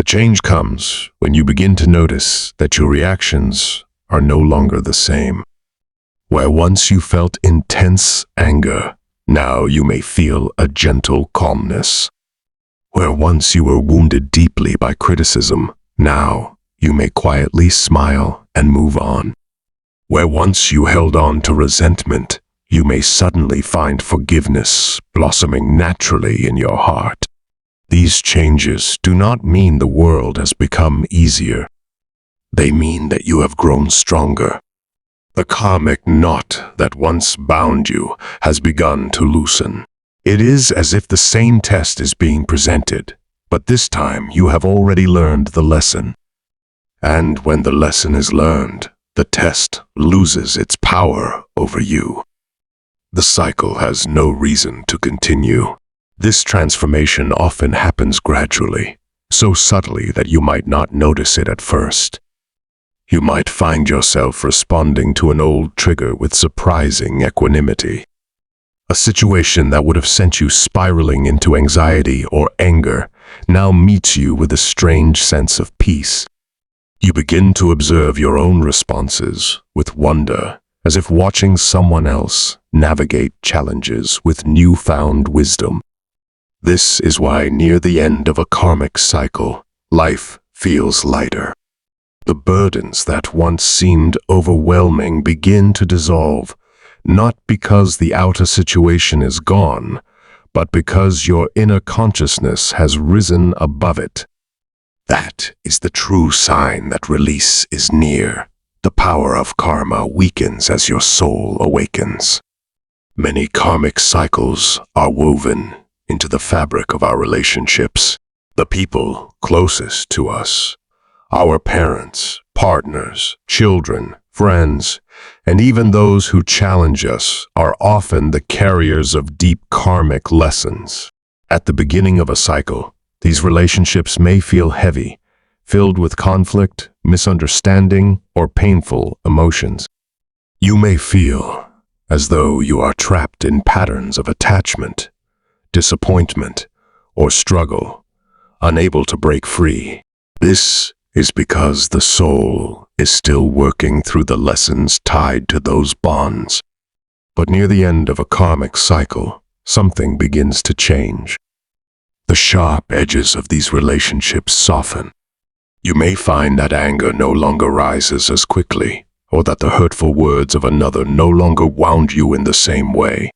The change comes when you begin to notice that your reactions are no longer the same. Where once you felt intense anger, now you may feel a gentle calmness. Where once you were wounded deeply by criticism, now you may quietly smile and move on. Where once you held on to resentment, you may suddenly find forgiveness blossoming naturally in your heart. These changes do not mean the world has become easier. They mean that you have grown stronger. The karmic knot that once bound you has begun to loosen. It is as if the same test is being presented, but this time you have already learned the lesson. And when the lesson is learned, the test loses its power over you. The cycle has no reason to continue. This transformation often happens gradually, so subtly that you might not notice it at first. You might find yourself responding to an old trigger with surprising equanimity. A situation that would have sent you spiraling into anxiety or anger now meets you with a strange sense of peace. You begin to observe your own responses with wonder, as if watching someone else navigate challenges with newfound wisdom. This is why near the end of a karmic cycle, life feels lighter. The burdens that once seemed overwhelming begin to dissolve, not because the outer situation is gone, but because your inner consciousness has risen above it. That is the true sign that release is near. The power of karma weakens as your soul awakens. Many karmic cycles are woven into the fabric of our relationships. The people closest to us, our parents, partners, children, friends, and even those who challenge us are often the carriers of deep karmic lessons. At the beginning of a cycle, these relationships may feel heavy, filled with conflict, misunderstanding, or painful emotions. You may feel as though you are trapped in patterns of attachment, disappointment, or struggle, unable to break free. This is because the soul is still working through the lessons tied to those bonds. But near the end of a karmic cycle, something begins to change. The sharp edges of these relationships soften. You may find that anger no longer rises as quickly, or that the hurtful words of another no longer wound you in the same way.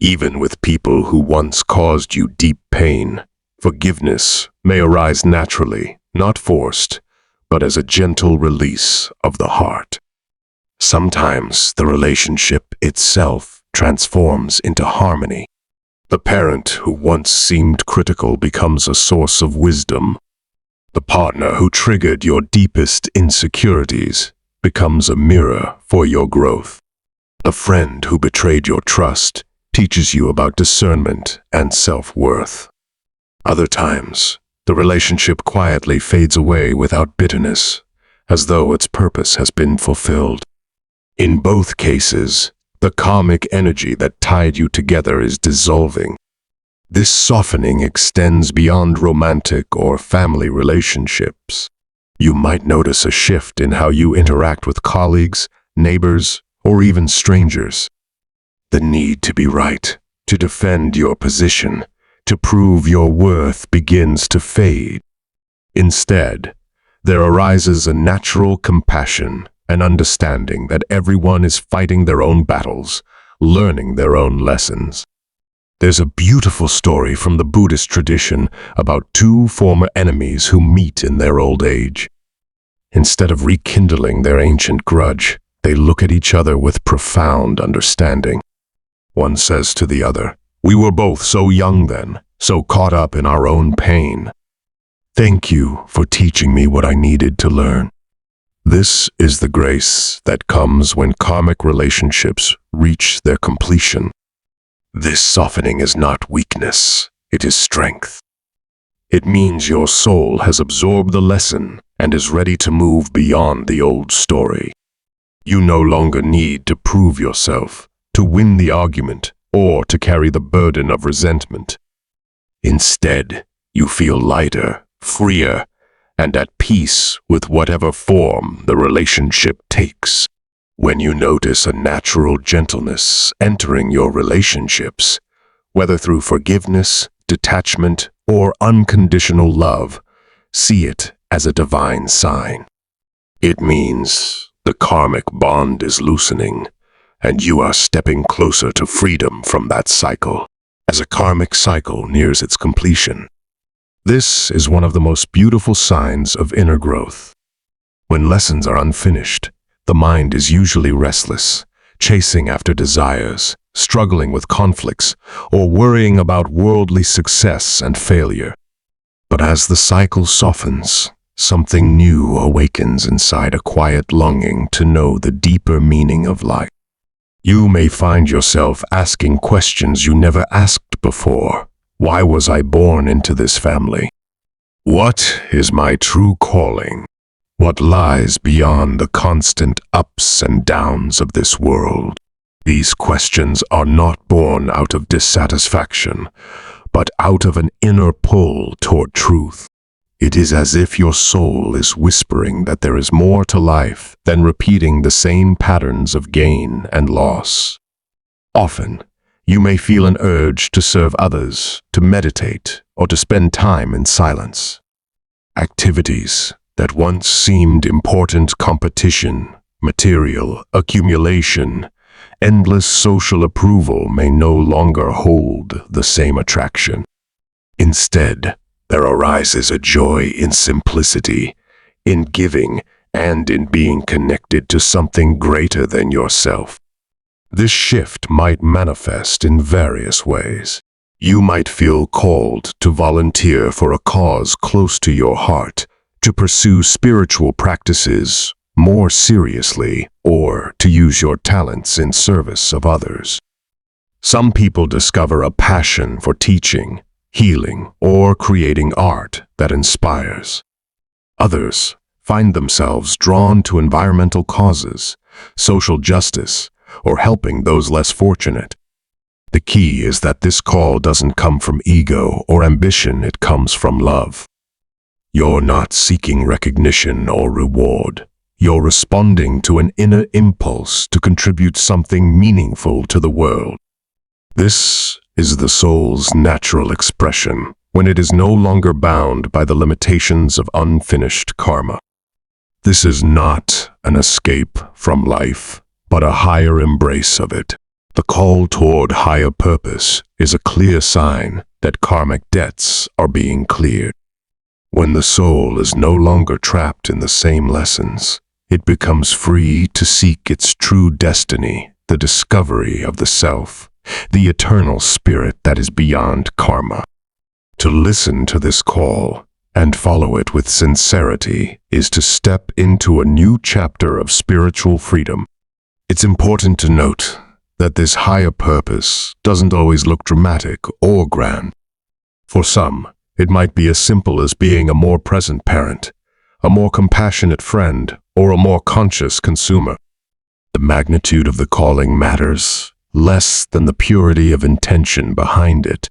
Even with people who once caused you deep pain, forgiveness may arise naturally, not forced, but as a gentle release of the heart. Sometimes the relationship itself transforms into harmony. The parent who once seemed critical becomes a source of wisdom. The partner who triggered your deepest insecurities becomes a mirror for your growth. The friend who betrayed your trust teaches you about discernment and self-worth. Other times, the relationship quietly fades away without bitterness, as though its purpose has been fulfilled. In both cases, the karmic energy that tied you together is dissolving. This softening extends beyond romantic or family relationships. You might notice a shift in how you interact with colleagues, neighbors, or even strangers. The need to be right, to defend your position, to prove your worth begins to fade. Instead, there arises a natural compassion and understanding that everyone is fighting their own battles, learning their own lessons. There's a beautiful story from the Buddhist tradition about two former enemies who meet in their old age. Instead of rekindling their ancient grudge, they look at each other with profound understanding. One says to the other, "We were both so young then, so caught up in our own pain. Thank you for teaching me what I needed to learn." This is the grace that comes when karmic relationships reach their completion. This softening is not weakness, it is strength. It means your soul has absorbed the lesson and is ready to move beyond the old story. You no longer need to prove yourself, to win the argument, or to carry the burden of resentment. Instead, you feel lighter, freer, and at peace with whatever form the relationship takes. When you notice a natural gentleness entering your relationships, whether through forgiveness, detachment, or unconditional love, see it as a divine sign. It means the karmic bond is loosening, and you are stepping closer to freedom from that cycle, as a karmic cycle nears its completion. This is one of the most beautiful signs of inner growth. When lessons are unfinished, the mind is usually restless, chasing after desires, struggling with conflicts, or worrying about worldly success and failure. But as the cycle softens, something new awakens inside, a quiet longing to know the deeper meaning of life. You may find yourself asking questions you never asked before. Why was I born into this family? What is my true calling? What lies beyond the constant ups and downs of this world? These questions are not born out of dissatisfaction, but out of an inner pull toward truth. It is as if your soul is whispering that there is more to life than repeating the same patterns of gain and loss. Often, you may feel an urge to serve others, to meditate, or to spend time in silence. Activities that once seemed important: competition, material accumulation, endless social approval, may no longer hold the same attraction. Instead, there arises a joy in simplicity, in giving, and in being connected to something greater than yourself. This shift might manifest in various ways. You might feel called to volunteer for a cause close to your heart, to pursue spiritual practices more seriously, or to use your talents in service of others. Some people discover a passion for teaching, healing, or creating art that inspires. Others find themselves drawn to environmental causes, social justice, or helping those less fortunate. The key is that this call doesn't come from ego or ambition, it comes from love. You're not seeking recognition or reward. You're responding to an inner impulse to contribute something meaningful to the world. This is the soul's natural expression when it is no longer bound by the limitations of unfinished karma. This is not an escape from life, but a higher embrace of it. The call toward higher purpose is a clear sign that karmic debts are being cleared. When the soul is no longer trapped in the same lessons, it becomes free to seek its true destiny, the discovery of the self, the eternal spirit that is beyond karma. To listen to this call and follow it with sincerity is to step into a new chapter of spiritual freedom. It's important to note that this higher purpose doesn't always look dramatic or grand. For some, it might be as simple as being a more present parent, a more compassionate friend, or a more conscious consumer. The magnitude of the calling matters less than the purity of intention behind it.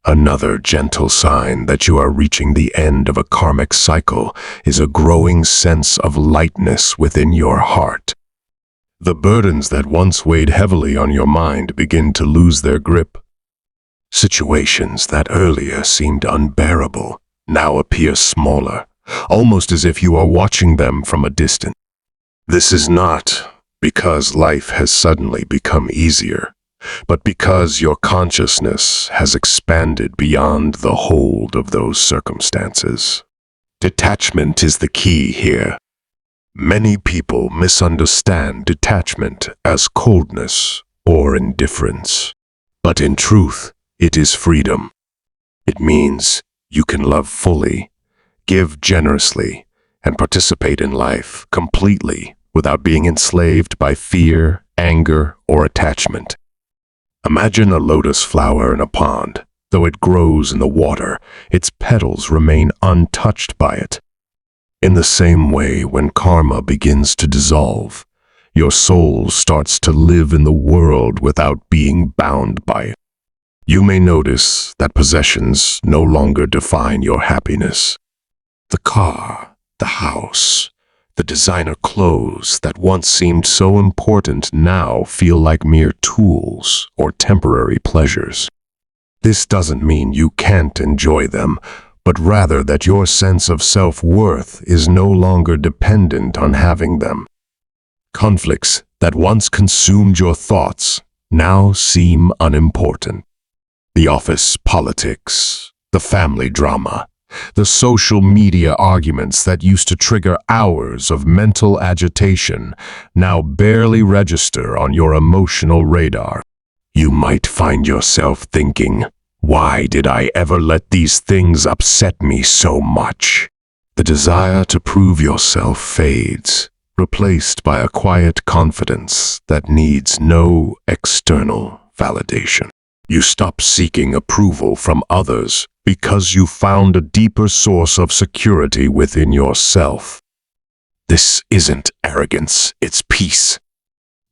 Another gentle sign that you are reaching the end of a karmic cycle is a growing sense of lightness within your heart. The burdens that once weighed heavily on your mind begin to lose their grip. Situations that earlier seemed unbearable now appear smaller, almost as if you are watching them from a distance. This is not because life has suddenly become easier, but because your consciousness has expanded beyond the hold of those circumstances. Detachment is the key here. Many people misunderstand detachment as coldness or indifference, but in truth, it is freedom. It means you can love fully, give generously, and participate in life completely without being enslaved by fear, anger, or attachment. Imagine a lotus flower in a pond. Though it grows in the water, its petals remain untouched by it. In the same way, when karma begins to dissolve, your soul starts to live in the world without being bound by it. You may notice that possessions no longer define your happiness. The car, The house, the designer clothes that once seemed so important now feel like mere tools or temporary pleasures. This doesn't mean you can't enjoy them, but rather that your sense of self-worth is no longer dependent on having them. Conflicts that once consumed your thoughts now seem unimportant. The office politics, the family drama, the social media arguments that used to trigger hours of mental agitation now barely register on your emotional radar. You might find yourself thinking, "Why did I ever let these things upset me so much?" The desire to prove yourself fades, replaced by a quiet confidence that needs no external validation. You stop seeking approval from others because you found a deeper source of security within yourself. This isn't arrogance, it's peace.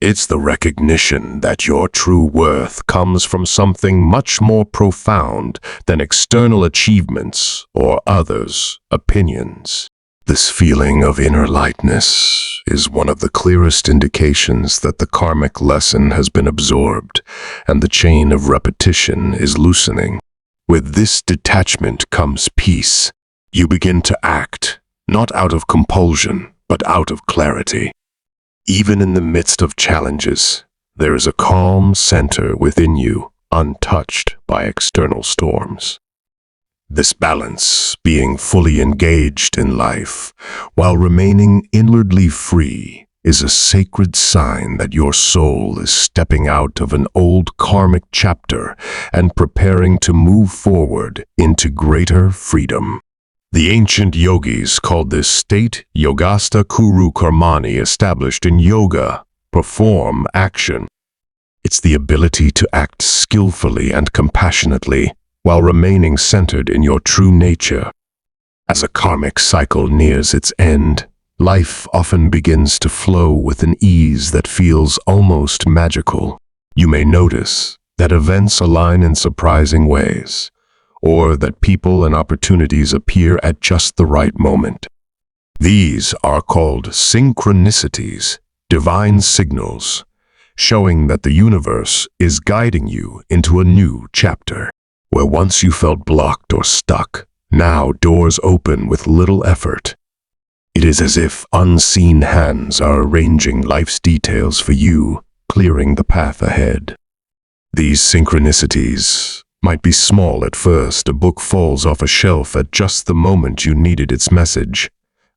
It's the recognition that your true worth comes from something much more profound than external achievements or others' opinions. This feeling of inner lightness is one of the clearest indications that the karmic lesson has been absorbed and the chain of repetition is loosening. With this detachment comes peace. You begin to act, not out of compulsion, but out of clarity. Even in the midst of challenges, there is a calm center within you, untouched by external storms. This balance, being fully engaged in life, while remaining inwardly free, is a sacred sign that your soul is stepping out of an old karmic chapter and preparing to move forward into greater freedom. The ancient yogis called this state Yogastha Kuru Karmani, established in yoga, perform action. It's the ability to act skillfully and compassionately while remaining centered in your true nature. As a karmic cycle nears its end, life often begins to flow with an ease that feels almost magical. You may notice that events align in surprising ways, or that people and opportunities appear at just the right moment. These are called synchronicities, divine signals, showing that the universe is guiding you into a new chapter. Where once you felt blocked or stuck, now doors open with little effort. It is as if unseen hands are arranging life's details for you, clearing the path ahead. These synchronicities might be small at first. A book falls off a shelf at just the moment you needed its message.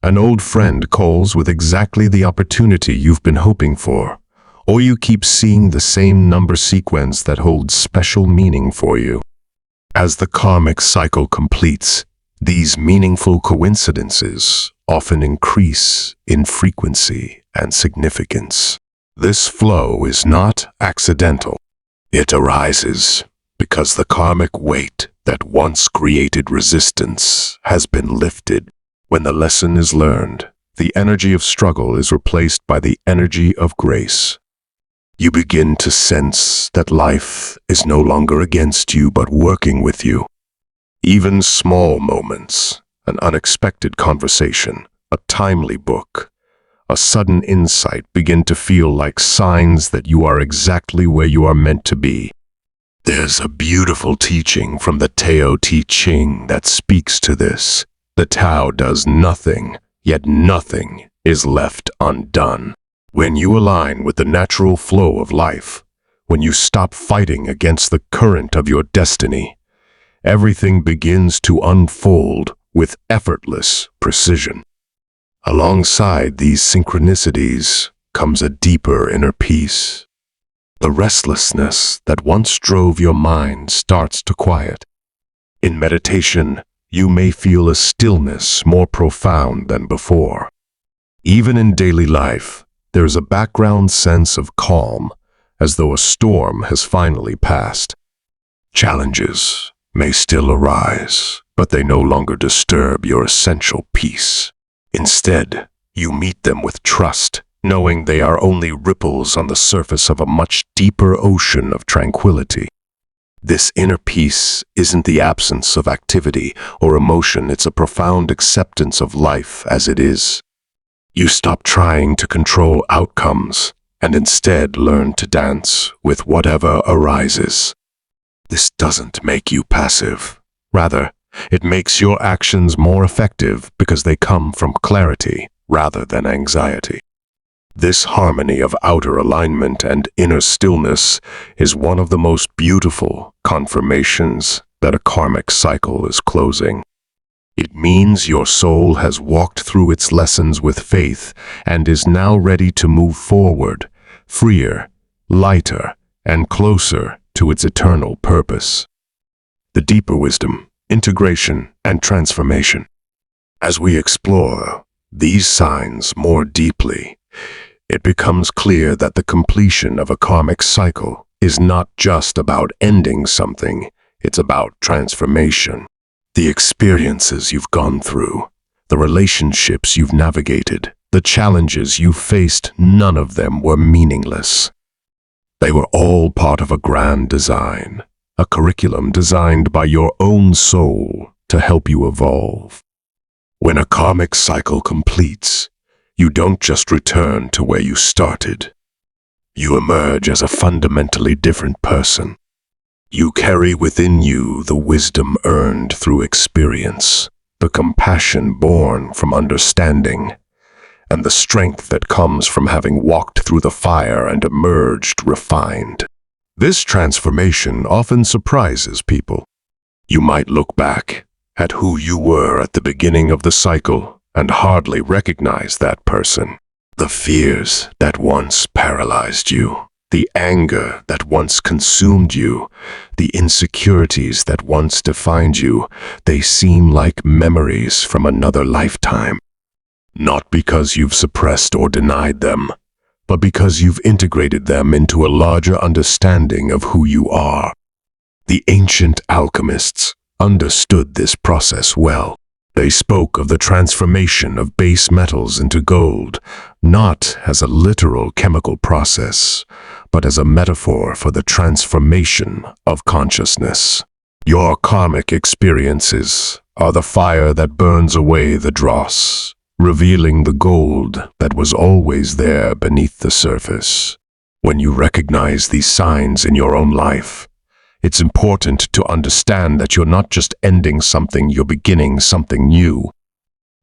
An old friend calls with exactly the opportunity you've been hoping for. Or you keep seeing the same number sequence that holds special meaning for you. As the karmic cycle completes, these meaningful coincidences often increase in frequency and significance. This flow is not accidental. It arises because the karmic weight that once created resistance has been lifted. When the lesson is learned, the energy of struggle is replaced by the energy of grace. You begin to sense that life is no longer against you but working with you. Even small moments, an unexpected conversation, a timely book, a sudden insight begin to feel like signs that you are exactly where you are meant to be. There's a beautiful teaching from the Tao Te Ching that speaks to this. The Tao does nothing, yet nothing is left undone. When you align with the natural flow of life, when you stop fighting against the current of your destiny, everything begins to unfold with effortless precision. Alongside these synchronicities comes a deeper inner peace. The restlessness that once drove your mind starts to quiet. In meditation, you may feel a stillness more profound than before. Even in daily life, there is a background sense of calm, as though a storm has finally passed. Challenges may still arise, but they no longer disturb your essential peace. Instead, you meet them with trust, knowing they are only ripples on the surface of a much deeper ocean of tranquility. This inner peace isn't the absence of activity or emotion, it's a profound acceptance of life as it is. You stop trying to control outcomes and instead learn to dance with whatever arises. This doesn't make you passive. Rather, it makes your actions more effective because they come from clarity rather than anxiety. This harmony of outer alignment and inner stillness is one of the most beautiful confirmations that a karmic cycle is closing. It means your soul has walked through its lessons with faith and is now ready to move forward, freer, lighter, and closer to its eternal purpose. The deeper wisdom, integration, and transformation. As we explore these signs more deeply, it becomes clear that the completion of a karmic cycle is not just about ending something, it's about transformation. The experiences you've gone through, the relationships you've navigated, the challenges you faced, none of them were meaningless. They were all part of a grand design, a curriculum designed by your own soul to help you evolve. When a karmic cycle completes, you don't just return to where you started. You emerge as a fundamentally different person. You carry within you the wisdom earned through experience, the compassion born from understanding, and the strength that comes from having walked through the fire and emerged refined. This transformation often surprises people. You might look back at who you were at the beginning of the cycle and hardly recognize that person. The fears that once paralyzed you, the anger that once consumed you, the insecurities that once defined you, they seem like memories from another lifetime. Not because you've suppressed or denied them, but because you've integrated them into a larger understanding of who you are. The ancient alchemists understood this process well. They spoke of the transformation of base metals into gold, not as a literal chemical process, but as a metaphor for the transformation of consciousness. Your karmic experiences are the fire that burns away the dross, revealing the gold that was always there beneath the surface. When you recognize these signs in your own life, it's important to understand that you're not just ending something, you're beginning something new.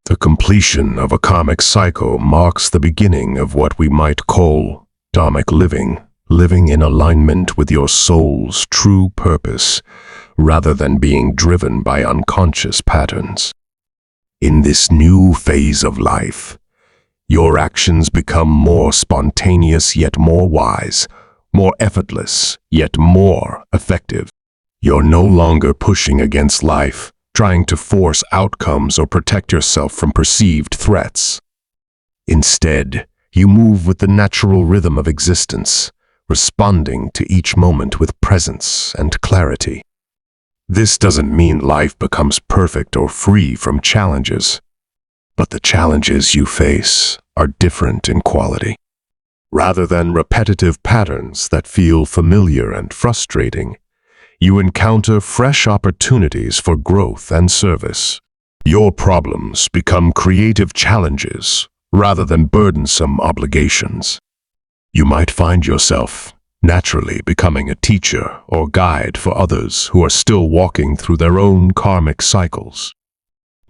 The completion of a karmic cycle marks the beginning of what we might call dharmic living, living in alignment with your soul's true purpose, rather than being driven by unconscious patterns. In this new phase of life, your actions become more spontaneous yet more wise, more effortless, yet more effective. You're no longer pushing against life, trying to force outcomes or protect yourself from perceived threats. Instead, you move with the natural rhythm of existence, responding to each moment with presence and clarity. This doesn't mean life becomes perfect or free from challenges, but the challenges you face are different in quality. Rather than repetitive patterns that feel familiar and frustrating, you encounter fresh opportunities for growth and service. Your problems become creative challenges rather than burdensome obligations. You might find yourself naturally becoming a teacher or guide for others who are still walking through their own karmic cycles.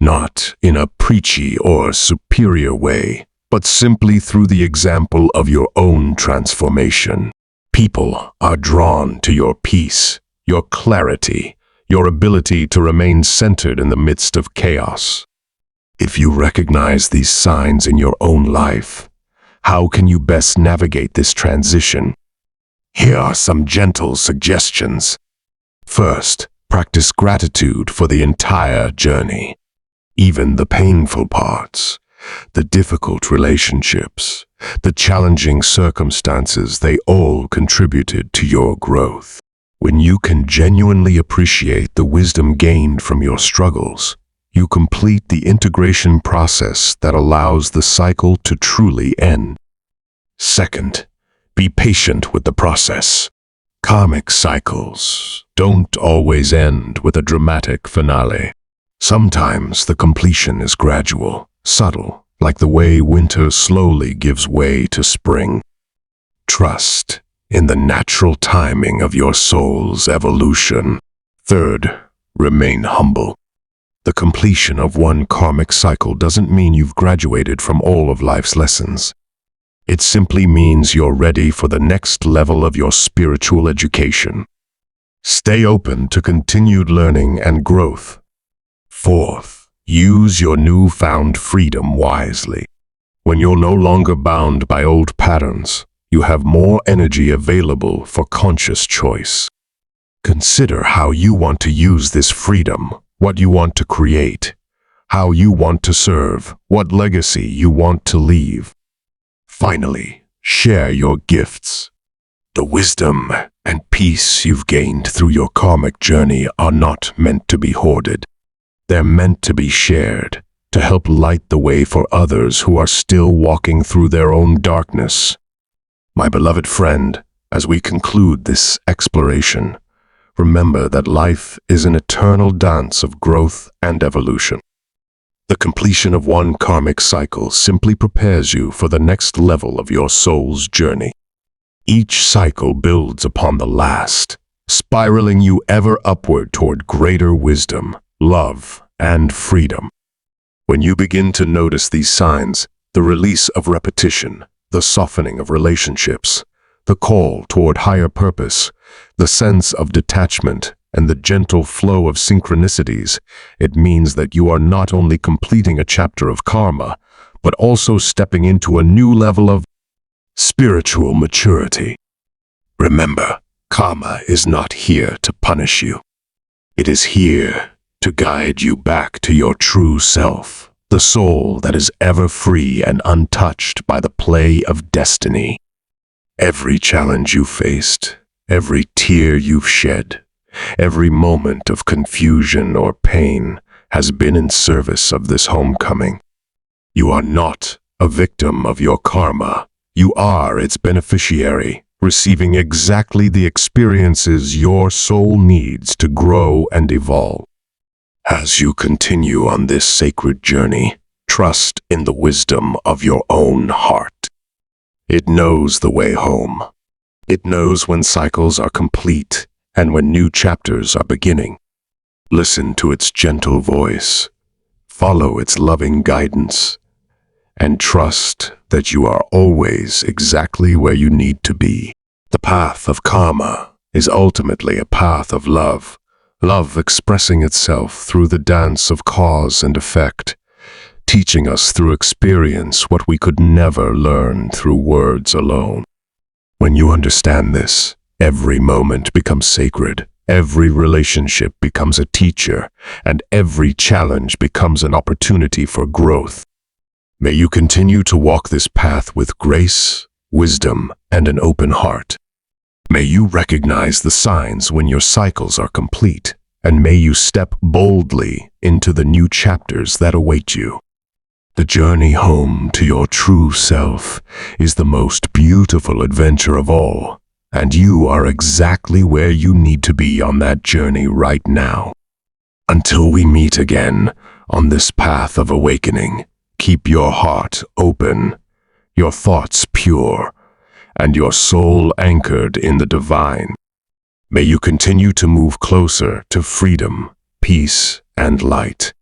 Not in a preachy or superior way, but simply through the example of your own transformation. People are drawn to your peace, your clarity, your ability to remain centered in the midst of chaos. If you recognize these signs in your own life, how can you best navigate this transition? Here are some gentle suggestions. First, practice gratitude for the entire journey, even the painful parts. The difficult relationships, the challenging circumstances, they all contributed to your growth. When you can genuinely appreciate the wisdom gained from your struggles, you complete the integration process that allows the cycle to truly end. Second, be patient with the process. Karmic cycles don't always end with a dramatic finale. Sometimes the completion is gradual, subtle, like the way winter slowly gives way to spring. Trust in the natural timing of your soul's evolution. Third, remain humble. The completion of one karmic cycle doesn't mean you've graduated from all of life's lessons. It simply means you're ready for the next level of your spiritual education. Stay open to continued learning and growth. Fourth, use your newfound freedom wisely. When you're no longer bound by old patterns, you have more energy available for conscious choice. Consider how you want to use this freedom, what you want to create, how you want to serve, what legacy you want to leave. Finally, share your gifts. The wisdom and peace you've gained through your karmic journey are not meant to be hoarded. They're meant to be shared, to help light the way for others who are still walking through their own darkness. My beloved friend, as we conclude this exploration, remember that life is an eternal dance of growth and evolution. The completion of one karmic cycle simply prepares you for the next level of your soul's journey. Each cycle builds upon the last, spiraling you ever upward toward greater wisdom, love, and freedom. When you begin to notice these signs, the release of repetition, the softening of relationships, the call toward higher purpose, the sense of detachment, and the gentle flow of synchronicities, it means that you are not only completing a chapter of karma, but also stepping into a new level of spiritual maturity. Remember, karma is not here to punish you. It is here to guide you back to your true self, the soul that is ever free and untouched by the play of destiny. Every challenge you faced, every tear you've shed, every moment of confusion or pain has been in service of this homecoming. You are not a victim of your karma. You are its beneficiary, receiving exactly the experiences your soul needs to grow and evolve. As you continue on this sacred journey, trust in the wisdom of your own heart. It knows the way home. It knows when cycles are complete and when new chapters are beginning. Listen to its gentle voice, follow its loving guidance, and trust that you are always exactly where you need to be. The path of karma is ultimately a path of love, love expressing itself through the dance of cause and effect, teaching us through experience what we could never learn through words alone. When you understand this, every moment becomes sacred, every relationship becomes a teacher, and every challenge becomes an opportunity for growth. May you continue to walk this path with grace, wisdom, and an open heart. May you recognize the signs when your cycles are complete, and may you step boldly into the new chapters that await you. The journey home to your true self is the most beautiful adventure of all, and you are exactly where you need to be on that journey right now. Until we meet again on this path of awakening, keep your heart open, your thoughts pure, and your soul anchored in the divine. May you continue to move closer to freedom, peace, and light.